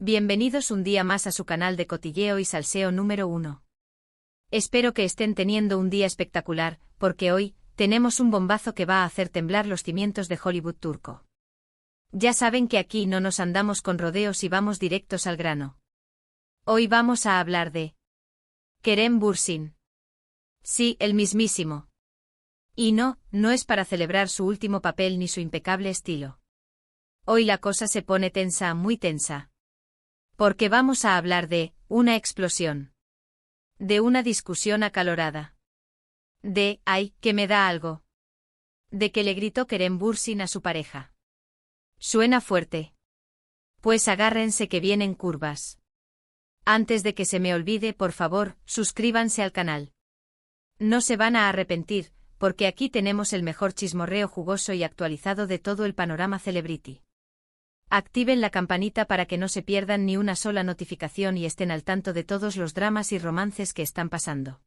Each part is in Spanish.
Bienvenidos un día más a su canal de cotilleo y salseo número 1. Espero que estén teniendo un día espectacular, porque hoy tenemos un bombazo que va a hacer temblar los cimientos de Hollywood turco. Ya saben que aquí no nos andamos con rodeos y vamos directos al grano. Hoy vamos a hablar de Kerem Bürsin. Sí, el mismísimo. Y no es para celebrar su último papel ni su impecable estilo. Hoy la cosa se pone tensa, muy tensa. Porque vamos a hablar de una explosión. De una discusión acalorada. De, ay, que me da algo. De que le gritó Kerem Bürsin a su pareja. ¿Suena fuerte? Pues agárrense que vienen curvas. Antes de que se me olvide, por favor, suscríbanse al canal. No se van a arrepentir, porque aquí tenemos el mejor chismorreo jugoso y actualizado de todo el panorama celebrity. Activen la campanita para que no se pierdan ni una sola notificación y estén al tanto de todos los dramas y romances que están pasando.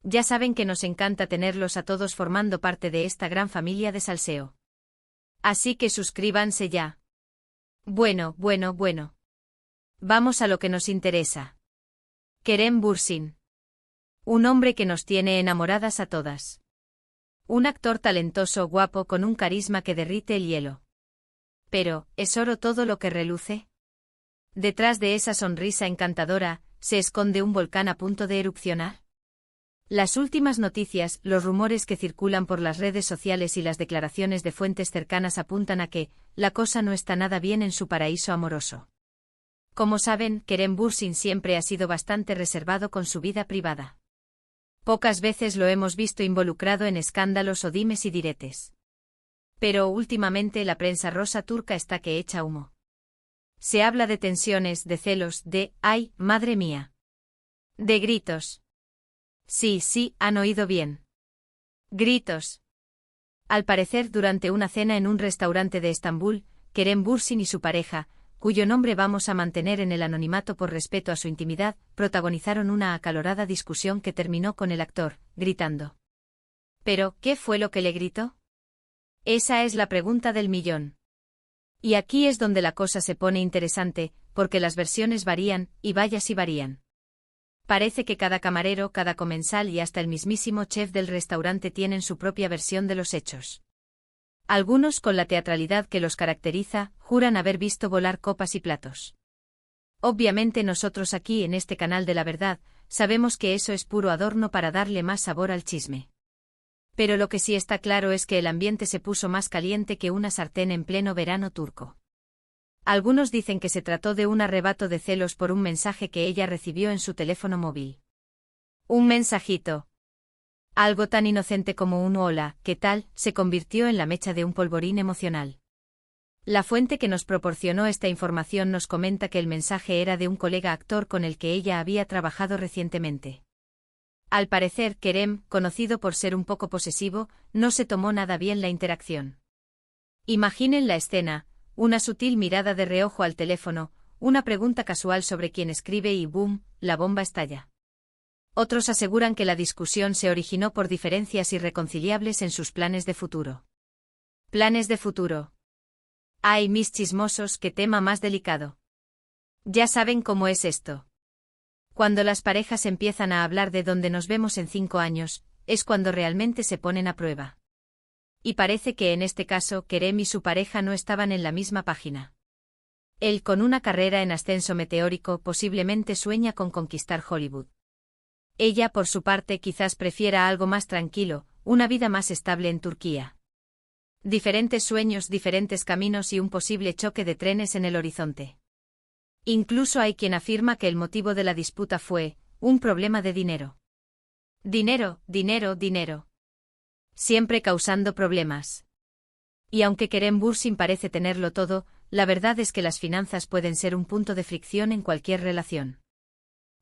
Ya saben que nos encanta tenerlos a todos formando parte de esta gran familia de salseo. Así que suscríbanse ya. Bueno. Vamos a lo que nos interesa. Kerem Bürsin. Un hombre que nos tiene enamoradas a todas. Un actor talentoso, guapo, con un carisma que derrite el hielo. Pero, ¿es oro todo lo que reluce? Detrás de esa sonrisa encantadora, ¿se esconde un volcán a punto de erupcionar? Las últimas noticias, los rumores que circulan por las redes sociales y las declaraciones de fuentes cercanas apuntan a que la cosa no está nada bien en su paraíso amoroso. Como saben, Kerem Bürsin siempre ha sido bastante reservado con su vida privada. Pocas veces lo hemos visto involucrado en escándalos o dimes y diretes. Pero últimamente la prensa rosa turca está que echa humo. Se habla de tensiones, de celos, de ¡ay, madre mía! De gritos. Sí, han oído bien. Gritos. Al parecer, durante una cena en un restaurante de Estambul, Kerem Bürsin y su pareja, cuyo nombre vamos a mantener en el anonimato por respeto a su intimidad, protagonizaron una acalorada discusión que terminó con el actor gritando. ¿Pero qué fue lo que le gritó? Esa es la pregunta del millón. Y aquí es donde la cosa se pone interesante, porque las versiones varían, y vaya si varían. Parece que cada camarero, cada comensal y hasta el mismísimo chef del restaurante tienen su propia versión de los hechos. Algunos, con la teatralidad que los caracteriza, juran haber visto volar copas y platos. Obviamente nosotros aquí en este canal de la verdad, sabemos que eso es puro adorno para darle más sabor al chisme. Pero lo que sí está claro es que el ambiente se puso más caliente que una sartén en pleno verano turco. Algunos dicen que se trató de un arrebato de celos por un mensaje que ella recibió en su teléfono móvil. Un mensajito. Algo tan inocente como un hola, ¿qué tal?, se convirtió en la mecha de un polvorín emocional. La fuente que nos proporcionó esta información nos comenta que el mensaje era de un colega actor con el que ella había trabajado recientemente. Al parecer, Kerem, conocido por ser un poco posesivo, no se tomó nada bien la interacción. Imaginen la escena, una sutil mirada de reojo al teléfono, una pregunta casual sobre quién escribe y ¡boom!, la bomba estalla. Otros aseguran que la discusión se originó por diferencias irreconciliables en sus planes de futuro. Planes de futuro. Ay, mis chismosos, qué tema más delicado. Ya saben cómo es esto. Cuando las parejas empiezan a hablar de dónde nos vemos en 5 años, es cuando realmente se ponen a prueba. Y parece que en este caso Kerem y su pareja no estaban en la misma página. Él, con una carrera en ascenso meteórico, posiblemente sueña con conquistar Hollywood. Ella, por su parte, quizás prefiera algo más tranquilo, una vida más estable en Turquía. Diferentes sueños, diferentes caminos y un posible choque de trenes en el horizonte. Incluso hay quien afirma que el motivo de la disputa fue un problema de dinero. Dinero. Siempre causando problemas. Y aunque Kerem Bürsin parece tenerlo todo, la verdad es que las finanzas pueden ser un punto de fricción en cualquier relación.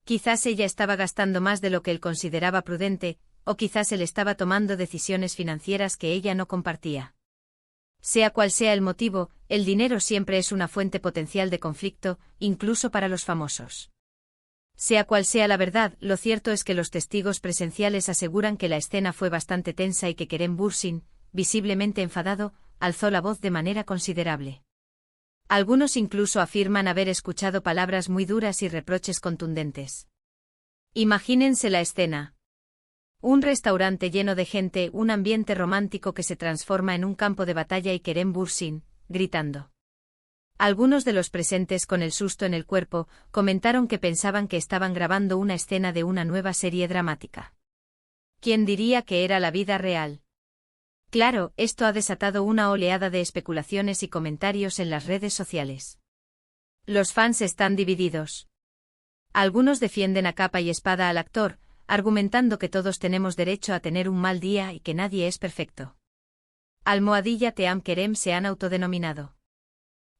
Quizás ella estaba gastando más de lo que él consideraba prudente, o quizás él estaba tomando decisiones financieras que ella no compartía. Sea cual sea el motivo, el dinero siempre es una fuente potencial de conflicto, incluso para los famosos. Sea cual sea la verdad, lo cierto es que los testigos presenciales aseguran que la escena fue bastante tensa y que Kerem Bürsin, visiblemente enfadado, alzó la voz de manera considerable. Algunos incluso afirman haber escuchado palabras muy duras y reproches contundentes. Imagínense la escena. Un restaurante lleno de gente, un ambiente romántico que se transforma en un campo de batalla y Kerem Bürsin, gritando. Algunos de los presentes, con el susto en el cuerpo, comentaron que pensaban que estaban grabando una escena de una nueva serie dramática. ¿Quién diría que era la vida real? Claro, esto ha desatado una oleada de especulaciones y comentarios en las redes sociales. Los fans están divididos. Algunos defienden a capa y espada al actor, argumentando que todos tenemos derecho a tener un mal día y que nadie es perfecto. _Team Kerem se han autodenominado.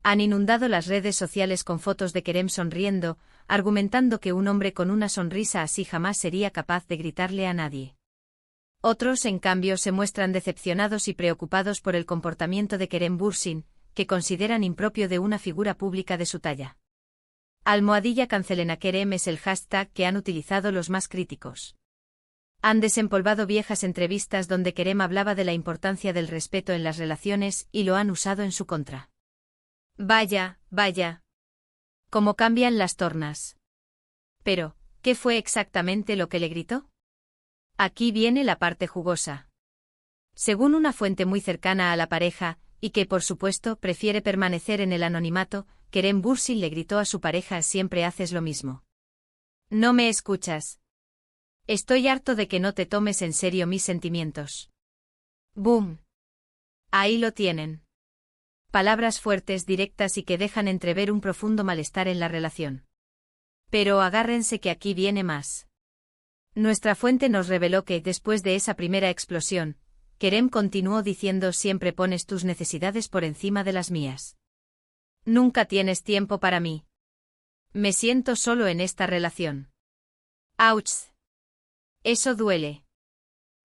Han inundado las redes sociales con fotos de Kerem sonriendo, argumentando que un hombre con una sonrisa así jamás sería capaz de gritarle a nadie. Otros, en cambio, se muestran decepcionados y preocupados por el comportamiento de Kerem Bürsin, que consideran impropio de una figura pública de su talla. _cancelen a Kerem es el hashtag que han utilizado los más críticos. Han desempolvado viejas entrevistas donde Kerem hablaba de la importancia del respeto en las relaciones y lo han usado en su contra. Vaya, vaya. ¿Cómo cambian las tornas? Pero, ¿qué fue exactamente lo que le gritó? Aquí viene la parte jugosa. Según una fuente muy cercana a la pareja, y que por supuesto prefiere permanecer en el anonimato, Kerem Bürsin le gritó a su pareja: siempre haces lo mismo. No me escuchas. Estoy harto de que no te tomes en serio mis sentimientos. ¡Boom! Ahí lo tienen. Palabras fuertes, directas y que dejan entrever un profundo malestar en la relación. Pero agárrense que aquí viene más. Nuestra fuente nos reveló que, después de esa primera explosión, Kerem continuó diciendo: siempre pones tus necesidades por encima de las mías. Nunca tienes tiempo para mí. Me siento solo en esta relación. ¡Auch! Eso duele.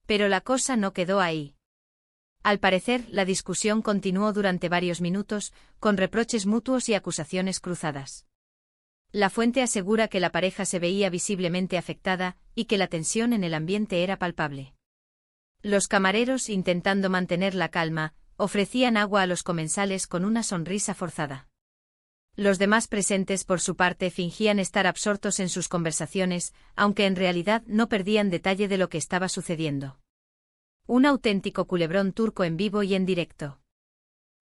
Pero la cosa no quedó ahí. Al parecer, la discusión continuó durante varios minutos, con reproches mutuos y acusaciones cruzadas. La fuente asegura que la pareja se veía visiblemente afectada, y que la tensión en el ambiente era palpable. Los camareros, intentando mantener la calma, ofrecían agua a los comensales con una sonrisa forzada. Los demás presentes, por su parte, fingían estar absortos en sus conversaciones, aunque en realidad no perdían detalle de lo que estaba sucediendo. Un auténtico culebrón turco en vivo y en directo.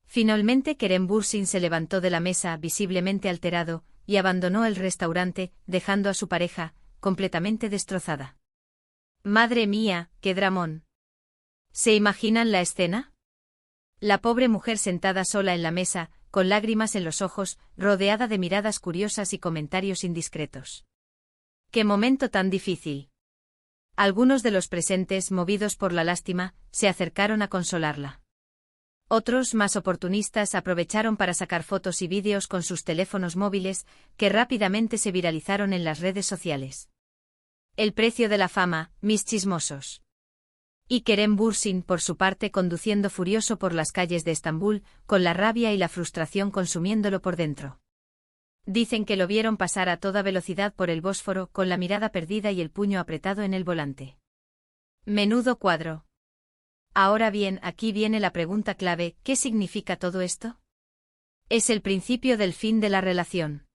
Finalmente Kerem Bürsin se levantó de la mesa, visiblemente alterado, y abandonó el restaurante, dejando a su pareja completamente destrozada. Madre mía, qué dramón. ¿Se imaginan la escena? La pobre mujer sentada sola en la mesa, con lágrimas en los ojos, rodeada de miradas curiosas y comentarios indiscretos. ¡Qué momento tan difícil! Algunos de los presentes, movidos por la lástima, se acercaron a consolarla. Otros, más oportunistas, aprovecharon para sacar fotos y vídeos con sus teléfonos móviles, que rápidamente se viralizaron en las redes sociales. El precio de la fama, mis chismosos. Y Kerem Bürsin, por su parte, conduciendo furioso por las calles de Estambul, con la rabia y la frustración consumiéndolo por dentro. Dicen que lo vieron pasar a toda velocidad por el Bósforo, con la mirada perdida y el puño apretado en el volante. Menudo cuadro. Ahora bien, aquí viene la pregunta clave: ¿qué significa todo esto? ¿Es el principio del fin de la relación?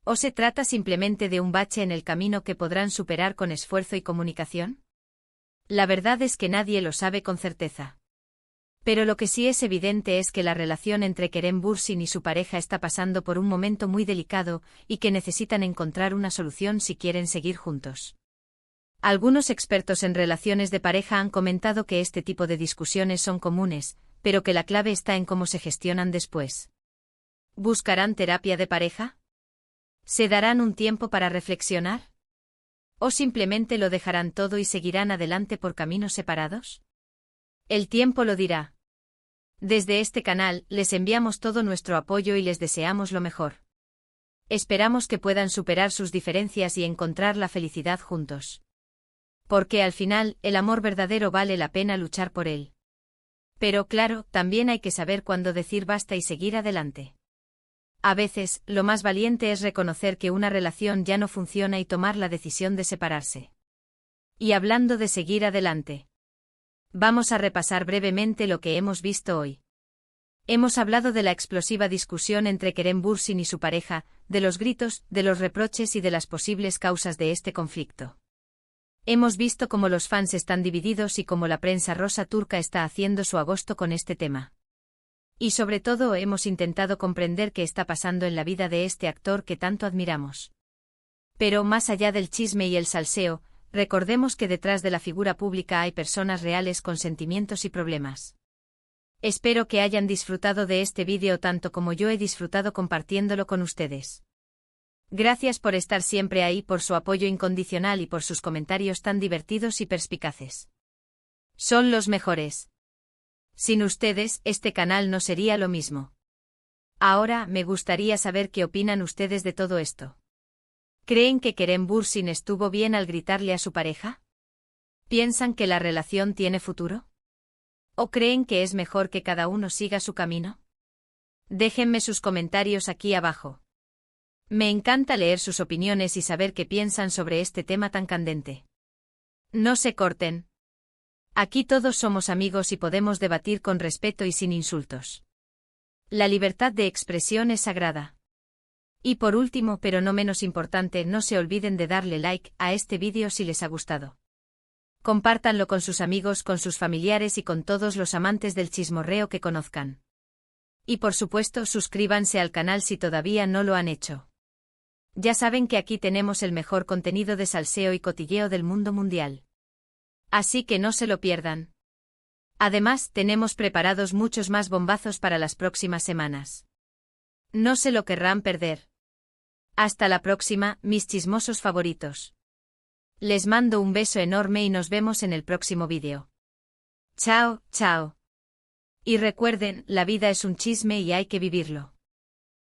¿O se trata simplemente de un bache en el camino que podrán superar con esfuerzo y comunicación? La verdad es que nadie lo sabe con certeza. Pero lo que sí es evidente es que la relación entre Kerem Bürsin y su pareja está pasando por un momento muy delicado y que necesitan encontrar una solución si quieren seguir juntos. Algunos expertos en relaciones de pareja han comentado que este tipo de discusiones son comunes, pero que la clave está en cómo se gestionan después. ¿Buscarán terapia de pareja? ¿Se darán un tiempo para reflexionar? ¿O simplemente lo dejarán todo y seguirán adelante por caminos separados? El tiempo lo dirá. Desde este canal, les enviamos todo nuestro apoyo y les deseamos lo mejor. Esperamos que puedan superar sus diferencias y encontrar la felicidad juntos. Porque al final, el amor verdadero vale la pena luchar por él. Pero claro, también hay que saber cuándo decir basta y seguir adelante. A veces, lo más valiente es reconocer que una relación ya no funciona y tomar la decisión de separarse. Y hablando de seguir adelante, vamos a repasar brevemente lo que hemos visto hoy. Hemos hablado de la explosiva discusión entre Kerem Bürsin y su pareja, de los gritos, de los reproches y de las posibles causas de este conflicto. Hemos visto cómo los fans están divididos y cómo la prensa rosa turca está haciendo su agosto con este tema. Y sobre todo hemos intentado comprender qué está pasando en la vida de este actor que tanto admiramos. Pero más allá del chisme y el salseo, recordemos que detrás de la figura pública hay personas reales con sentimientos y problemas. Espero que hayan disfrutado de este vídeo tanto como yo he disfrutado compartiéndolo con ustedes. Gracias por estar siempre ahí, por su apoyo incondicional y por sus comentarios tan divertidos y perspicaces. Son los mejores. Sin ustedes, este canal no sería lo mismo. Ahora, me gustaría saber qué opinan ustedes de todo esto. ¿Creen que Kerem Bürsin estuvo bien al gritarle a su pareja? ¿Piensan que la relación tiene futuro? ¿O creen que es mejor que cada uno siga su camino? Déjenme sus comentarios aquí abajo. Me encanta leer sus opiniones y saber qué piensan sobre este tema tan candente. No se corten. Aquí todos somos amigos y podemos debatir con respeto y sin insultos. La libertad de expresión es sagrada. Y por último, pero no menos importante, no se olviden de darle like a este vídeo si les ha gustado. Compártanlo con sus amigos, con sus familiares y con todos los amantes del chismorreo que conozcan. Y por supuesto, suscríbanse al canal si todavía no lo han hecho. Ya saben que aquí tenemos el mejor contenido de salseo y cotilleo del mundo mundial. Así que no se lo pierdan. Además, tenemos preparados muchos más bombazos para las próximas semanas. No se lo querrán perder. Hasta la próxima, mis chismosos favoritos. Les mando un beso enorme y nos vemos en el próximo vídeo. Chao, chao. Y recuerden, la vida es un chisme y hay que vivirlo.